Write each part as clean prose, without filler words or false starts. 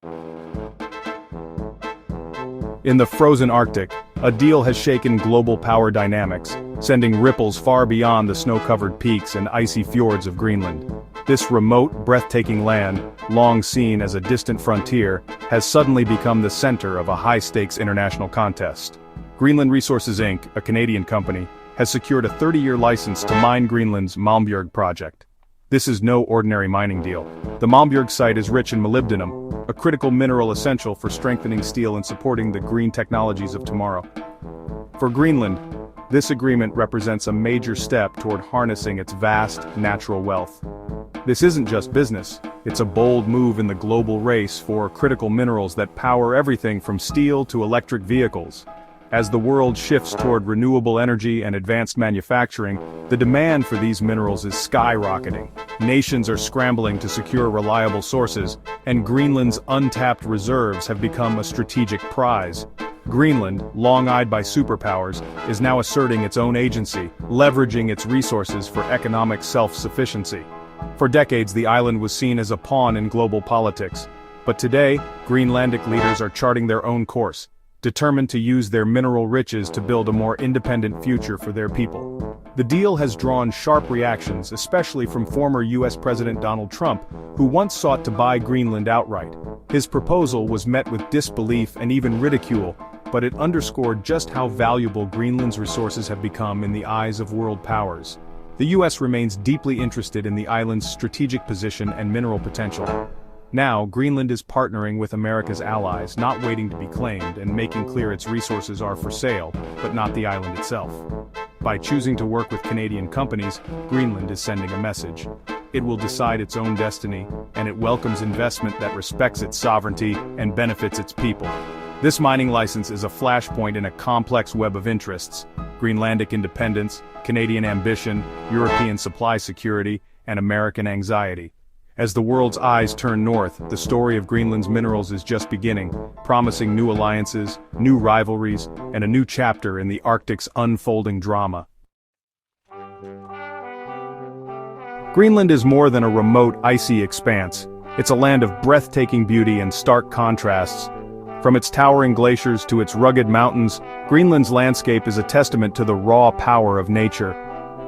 In the frozen Arctic, a deal has shaken global power dynamics, sending ripples far beyond the snow-covered peaks and icy fjords of Greenland. This remote, breathtaking land, long seen as a distant frontier, has suddenly become the center of a high-stakes international contest. Greenland Resources Inc., a Canadian company, has secured a 30-year license to mine Greenland's Malmbjerg project. This is no ordinary mining deal. The Malmbjerg site is rich in molybdenum, a critical mineral essential for strengthening steel and supporting the green technologies of tomorrow. For Greenland, this agreement represents a major step toward harnessing its vast natural wealth. This isn't just business, it's a bold move in the global race for critical minerals that power everything from steel to electric vehicles. As the world shifts toward renewable energy and advanced manufacturing, the demand for these minerals is skyrocketing. Nations are scrambling to secure reliable sources, and Greenland's untapped reserves have become a strategic prize. Greenland, long-eyed by superpowers, is now asserting its own agency, leveraging its resources for economic self-sufficiency. For decades, the island was seen as a pawn in global politics. But today, Greenlandic leaders are charting their own course, determined to use their mineral riches to build a more independent future for their people. The deal has drawn sharp reactions, especially from former US President Donald Trump, who once sought to buy Greenland outright. His proposal was met with disbelief and even ridicule, but it underscored just how valuable Greenland's resources have become in the eyes of world powers. The US remains deeply interested in the island's strategic position and mineral potential. Now, Greenland is partnering with America's allies, not waiting to be claimed, and making clear its resources are for sale, but not the island itself. By choosing to work with Canadian companies, Greenland is sending a message. It will decide its own destiny, and it welcomes investment that respects its sovereignty and benefits its people. This mining license is a flashpoint in a complex web of interests: Greenlandic independence, Canadian ambition, European supply security, and American anxiety. As the world's eyes turn north, the story of Greenland's minerals is just beginning, promising new alliances, new rivalries, and a new chapter in the Arctic's unfolding drama. Greenland is more than a remote, icy expanse. It's a land of breathtaking beauty and stark contrasts. From its towering glaciers to its rugged mountains, Greenland's landscape is a testament to the raw power of nature.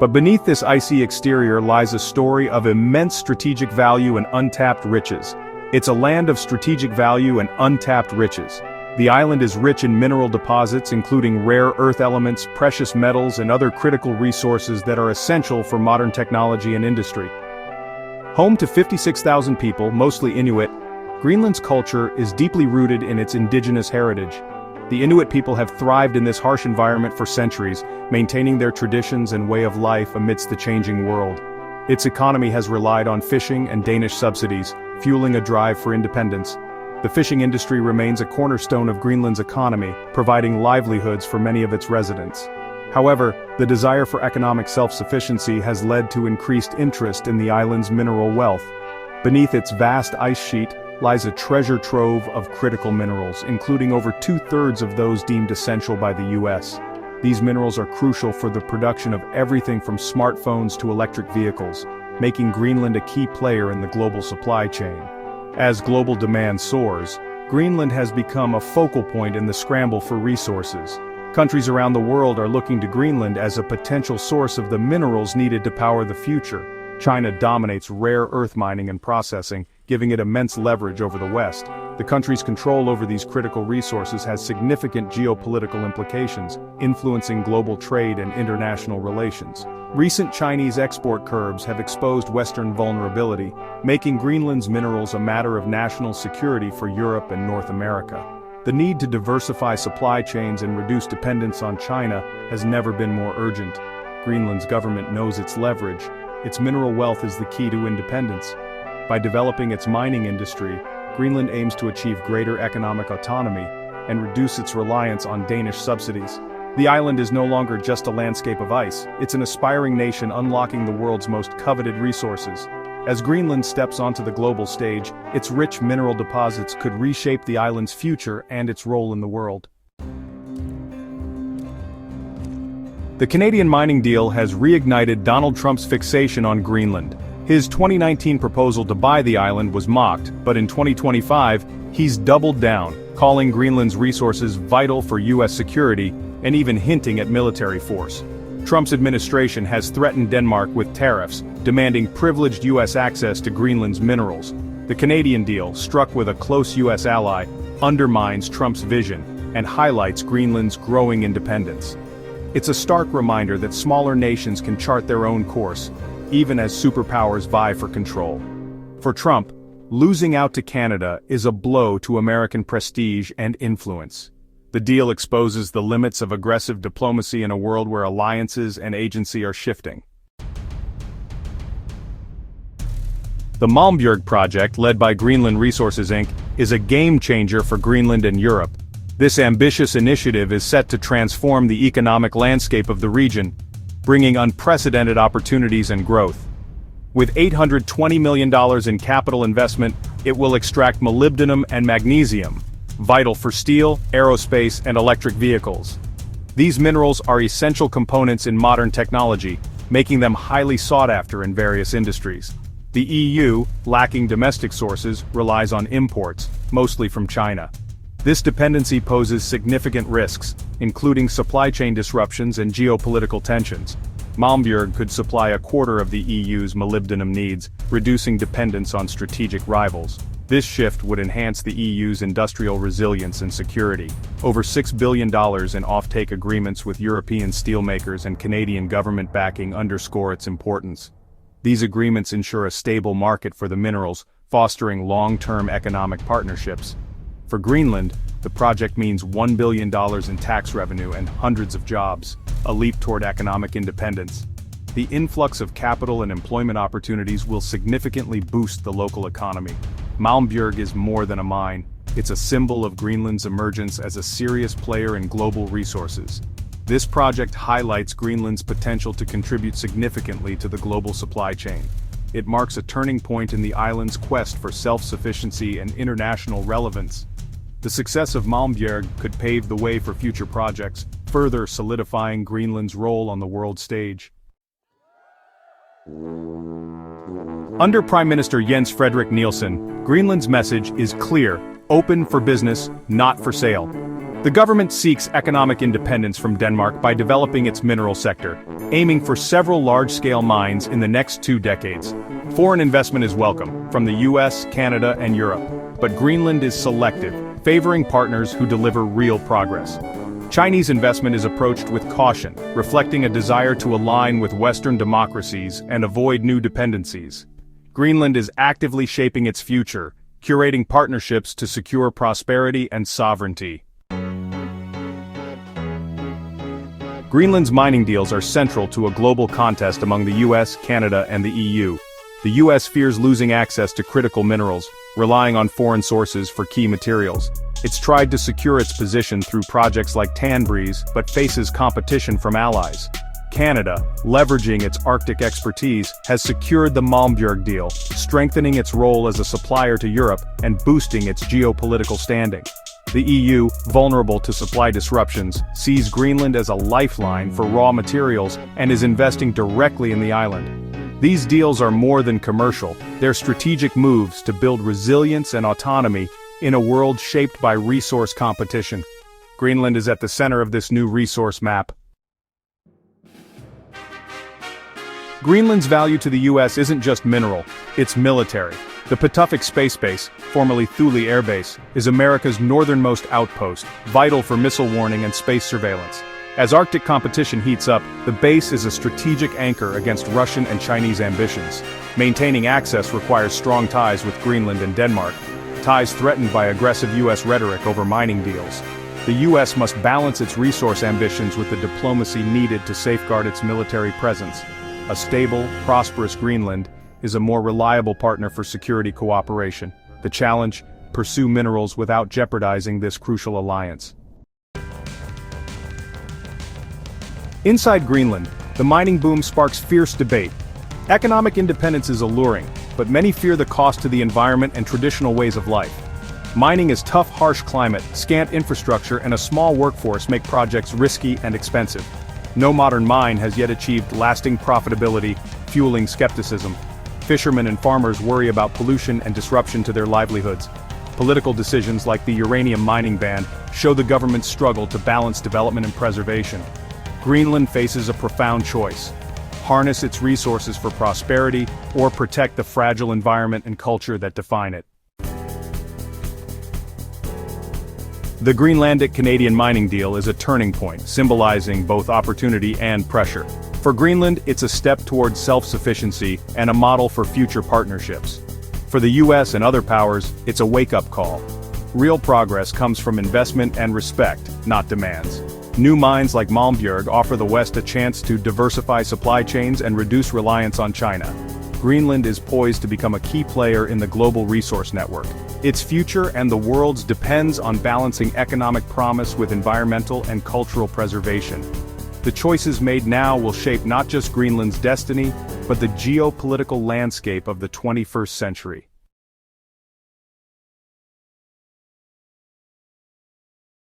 But beneath this icy exterior lies a story of immense strategic value and untapped riches. It's a land of strategic value and untapped riches. The island is rich in mineral deposits including rare earth elements, precious metals, and other critical resources that are essential for modern technology and industry. Home to 56,000 people, mostly Inuit, Greenland's culture is deeply rooted in its indigenous heritage. The Inuit people have thrived in this harsh environment for centuries, maintaining their traditions and way of life amidst the changing world. Its economy has relied on fishing and Danish subsidies, fueling a drive for independence. The fishing industry remains a cornerstone of Greenland's economy, providing livelihoods for many of its residents. However, the desire for economic self-sufficiency has led to increased interest in the island's mineral wealth. Beneath its vast ice sheet lies a treasure trove of critical minerals, including over 2/3 of those deemed essential by the US. These minerals are crucial for the production of everything from smartphones to electric vehicles, making Greenland a key player in the global supply chain. As global demand soars, Greenland has become a focal point in the scramble for resources. Countries around the world are looking to Greenland as a potential source of the minerals needed to power the future. China dominates rare earth mining and processing, giving it immense leverage over the West. The country's control over these critical resources has significant geopolitical implications, influencing global trade and international relations. Recent Chinese export curbs have exposed Western vulnerability, making Greenland's minerals a matter of national security for Europe and North America. The need to diversify supply chains and reduce dependence on China has never been more urgent. Greenland's government knows its leverage. Its mineral wealth is the key to independence. By developing its mining industry, Greenland aims to achieve greater economic autonomy and reduce its reliance on Danish subsidies. The island is no longer just a landscape of ice, it's an aspiring nation unlocking the world's most coveted resources. As Greenland steps onto the global stage, its rich mineral deposits could reshape the island's future and its role in the world. The Canadian mining deal has reignited Donald Trump's fixation on Greenland. His 2019 proposal to buy the island was mocked, but in 2025, He's doubled down, calling Greenland's resources vital for US security and even hinting at military force. Trump's administration has threatened Denmark with tariffs, demanding privileged US access to Greenland's minerals. The Canadian deal, struck with a close US ally, undermines Trump's vision and highlights Greenland's growing independence. It's a stark reminder that smaller nations can chart their own course, even as superpowers vie for control. For Trump, losing out to Canada is a blow to American prestige and influence. The deal exposes the limits of aggressive diplomacy in a world where alliances and agency are shifting. The Malmbjerg project, led by Greenland Resources Inc., is a game-changer for Greenland and Europe. This ambitious initiative is set to transform the economic landscape of the region, bringing unprecedented opportunities and growth. With $820 million in capital investment, it will extract molybdenum and magnesium, vital for steel, aerospace, and electric vehicles. These minerals are essential components in modern technology, making them highly sought after in various industries. The EU, lacking domestic sources, relies on imports, mostly from China. This dependency poses significant risks, including supply chain disruptions and geopolitical tensions. Malmbjerg could supply a quarter of the EU's molybdenum needs, reducing dependence on strategic rivals. This shift would enhance the EU's industrial resilience and security. Over $6 billion in offtake agreements with European steelmakers and Canadian government backing underscore its importance. These agreements ensure a stable market for the minerals, fostering long-term economic partnerships. For Greenland, the project means $1 billion in tax revenue and hundreds of jobs, a leap toward economic independence. The influx of capital and employment opportunities will significantly boost the local economy. Malmbjerg is more than a mine, it's a symbol of Greenland's emergence as a serious player in global resources. This project highlights Greenland's potential to contribute significantly to the global supply chain. It marks a turning point in the island's quest for self-sufficiency and international relevance. The success of Malmbjerg could pave the way for future projects, further solidifying Greenland's role on the world stage. Under Prime Minister Jens Frederik Nielsen, Greenland's message is clear: open for business, not for sale. The government seeks economic independence from Denmark by developing its mineral sector, aiming for several large-scale mines in the next 2 decades. Foreign investment is welcome, from the US, Canada, and Europe, but Greenland is selective, favoring partners who deliver real progress. Chinese investment is approached with caution, reflecting a desire to align with Western democracies and avoid new dependencies. Greenland is actively shaping its future, curating partnerships to secure prosperity and sovereignty. Greenland's mining deals are central to a global contest among the US, Canada, and the EU. The US fears losing access to critical minerals, relying on foreign sources for key materials. It's tried to secure its position through projects like Tanbreeze, but faces competition from allies. Canada, leveraging its Arctic expertise, has secured the Malmbjerg deal, strengthening its role as a supplier to Europe and boosting its geopolitical standing. The EU, vulnerable to supply disruptions, sees Greenland as a lifeline for raw materials and is investing directly in the island. These deals are more than commercial, they're strategic moves to build resilience and autonomy in a world shaped by resource competition. Greenland is at the center of this new resource map. Greenland's value to the US isn't just mineral, it's military. The Patuxent Space Base, formerly Thule Air Base, is America's northernmost outpost, vital for missile warning and space surveillance. As Arctic competition heats up, the base is a strategic anchor against Russian and Chinese ambitions. Maintaining access requires strong ties with Greenland and Denmark, ties threatened by aggressive US rhetoric over mining deals. The US must balance its resource ambitions with the diplomacy needed to safeguard its military presence. A stable, prosperous Greenland is a more reliable partner for security cooperation. The challenge: pursue minerals without jeopardizing this crucial alliance. Inside Greenland, the mining boom sparks fierce debate. Economic independence is alluring, but many fear the cost to the environment and traditional ways of life. Mining is tough, harsh climate, scant infrastructure, and a small workforce make projects risky and expensive. No modern mine has yet achieved lasting profitability, fueling skepticism. Fishermen and farmers worry about pollution and disruption to their livelihoods. Political decisions like the uranium mining ban show the government's struggle to balance development and preservation. Greenland faces a profound choice: harness its resources for prosperity or protect the fragile environment and culture that define it. The Greenlandic Canadian mining deal is a turning point, symbolizing both opportunity and pressure. For Greenland, it's a step towards self-sufficiency and a model for future partnerships. For the US and other powers, it's a wake-up call. Real progress comes from investment and respect, not demands. New mines like Malmbjerg offer the West a chance to diversify supply chains and reduce reliance on China. Greenland is poised to become a key player in the global resource network. Its future and the world's depends on balancing economic promise with environmental and cultural preservation. The choices made now will shape not just Greenland's destiny, but the geopolitical landscape of the 21st century.